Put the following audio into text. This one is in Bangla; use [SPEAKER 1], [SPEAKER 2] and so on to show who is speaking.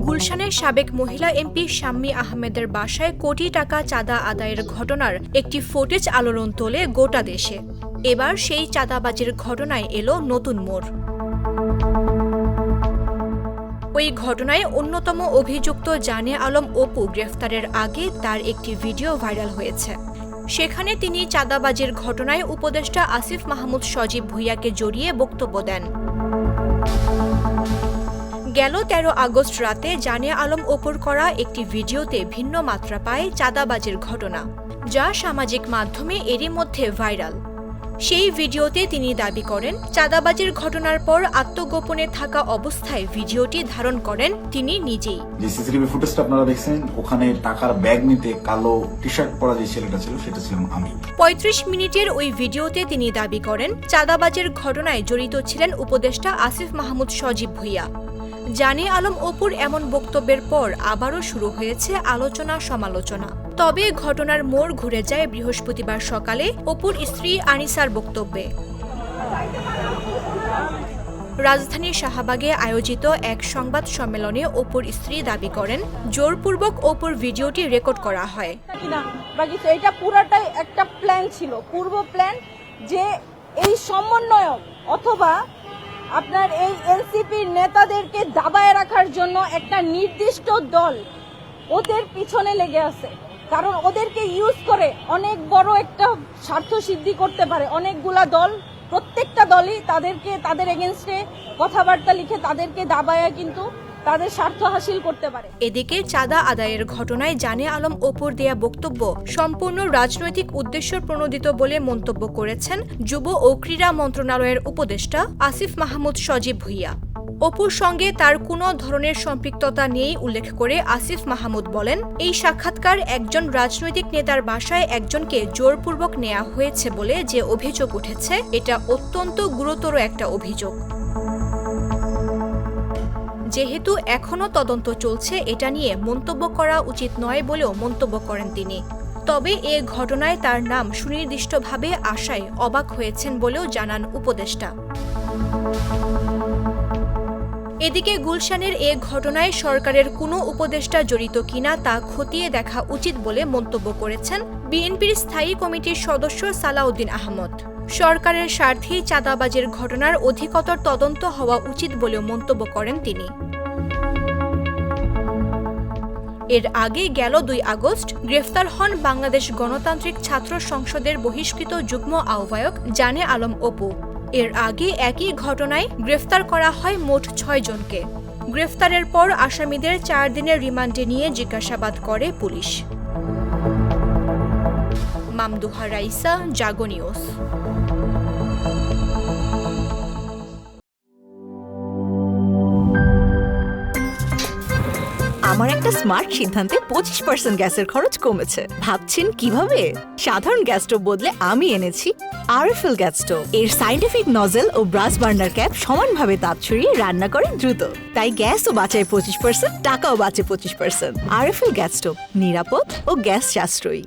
[SPEAKER 1] গুলশানের সাবেক মহিলা এমপি শাম্মী আহমেদের বাসায় কোটি টাকা চাঁদা আদায়ের ঘটনার একটি ফুটেজ আলোড়ন তোলে গোটা দেশে। এবার সেই চাঁদাবাজির ঘটনায় এলো নতুন মোড়। ওই ঘটনায় অন্যতম অভিযুক্ত জানে আলম অপু গ্রেফতারের আগে তার একটি ভিডিও ভাইরাল হয়েছে। সেখানে তিনি চাঁদাবাজির ঘটনায় উপদেষ্টা আসিফ মাহমুদ সজীব ভুঁইয়াকে জড়িয়ে বক্তব্য দেন। গেল ১৩ আগস্ট রাতে জানে আলম অপুর করা একটি ভিডিওতে ভিন্ন মাত্রা পায় চাঁদাবাজির ঘটনা, যা সামাজিক মাধ্যমে এরই মধ্যে ভাইরাল। সেই ভিডিওতে তিনি দাবি করেন, চাঁদাবাজির ঘটনার পর আত্মগোপনে থাকা অবস্থায় ভিডিওটি ধারণ করেন তিনি নিজেই।
[SPEAKER 2] যে সিসিটিভি ফুটেজটা আপনারা দেখছেন, ওখানে টাকার ব্যাগ নিতে কালো টি শার্ট পরা যে ছেলেটা ছিল সেটা ছিলাম আমি।
[SPEAKER 1] ৩৫ মিনিটের ওই ভিডিওতে তিনি দাবি করেন, চাঁদাবাজির ঘটনায় জড়িত ছিলেন উপদেষ্টা আসিফ মাহমুদ সজীব ভুঁইয়া। জানে আলম অপুর এমন বক্তব্যের পর আবারও শুরু হয়েছে আলোচনা সমালোচনা। তবে ঘটনার মোড় ঘুরে যায় বৃহস্পতিবার সকালে অপুর স্ত্রী আনিসার বক্তব্যে। রাজধানীর শাহবাগে আয়োজিত এক সংবাদ সম্মেলনে অপুর স্ত্রী দাবি করেন, জোরপূর্বক অপুর ভিডিওটি রেকর্ড করা হয়।
[SPEAKER 3] এটা পুরাটাই একটা প্ল্যান ছিল, পূর্ব প্ল্যান, যে এই সমন্বয়ক অথবা আপনার এই এনসিপির নেতাদেরকে দাবায় রাখার জন্য একটা নির্দিষ্ট দল ওদের পিছনে লেগে আছে। কারণ ওদেরকে ইউজ করে অনেক বড় একটা স্বার্থ সিদ্ধি করতে পারে অনেকগুলা দল। প্রত্যেকটা দলই তাদের এগেনস্টে কথাবার্তা লিখে তাদেরকে দাবায়া কিন্তু তাদের স্বার্থ হাসিল করতে পারে।
[SPEAKER 1] এদিকে চাঁদা আদায়ের ঘটনায় জানে আলম অপুর দেয়া বক্তব্য সম্পূর্ণ রাজনৈতিক উদ্দেশ্য প্রণোদিত বলে মন্তব্য করেছেন যুব ও ক্রীড়া মন্ত্রণালয়ের উপদেষ্টা আসিফ মাহমুদ সজীব ভুঁইয়া। অপুর সঙ্গে তার কোনো ধরনের সম্পৃক্ততা নেই উল্লেখ করে আসিফ মাহমুদ বলেন, এই সাক্ষাৎকার একজন রাজনৈতিক নেতার বাসায় একজনকে জোরপূর্বক নেওয়া হয়েছে বলে যে অভিযোগ উঠেছে, এটা অত্যন্ত গুরুতর একটা অভিযোগ। যেহেতু এখনও তদন্ত চলছে, এটা নিয়ে মন্তব্য করা উচিত নয় বলেও মন্তব্য করেন তিনি। তবে এ ঘটনায় তার নাম সুনির্দিষ্টভাবে আসায় অবাক হয়েছেন বলেও জানান উপদেষ্টা। এদিকে গুলশানের এ ঘটনায় সরকারের কোনো উপদেষ্টা জড়িত কিনা তা খতিয়ে দেখা উচিত বলে মন্তব্য করেছেন বিএনপির স্থায়ী কমিটির সদস্য সালাউদ্দিন আহমদ। সরকারের স্বার্থেই চাঁদাবাজির ঘটনার অধিকতর তদন্ত হওয়া উচিত বলেও মন্তব্য করেন তিনি। এর আগে গেল ২ আগস্ট গ্রেফতার হন বাংলাদেশ গণতান্ত্রিক ছাত্র সংসদের বহিষ্কৃত যুগ্ম আহ্বায়ক জানে আলম অপু। এর আগে একই ঘটনায় গ্রেফতার করা হয় মোট ৬ জনকে। গ্রেফতারের পর আসামিদের ৪ দিনের রিমান্ডে নিয়ে জিজ্ঞাসাবাদ করে পুলিশ। মামদুহা রাইসা, জাগো নিউজ।
[SPEAKER 4] আমার একটা স্মার্ট সিদ্ধান্তে 25% গ্যাসের খরচ কমেছে। ভাবছেন কিভাবে? সাধারণ গ্যাস স্টোভ বদলে আমি এনেছি আরএফএল গ্যাস স্টোভ। এর সাইন্টিফিক নজল ও ব্রাস বার্নার ক্যাপ সমানভাবে তাপ ছড়িয়ে রান্না করে দ্রুত। তাই গ্যাসও বাঁচায় 25%, টাকাও বাঁচে 25%। আরএফএল গ্যাস স্টোভ নিরাপদ ও গ্যাস সাশ্রয়ী।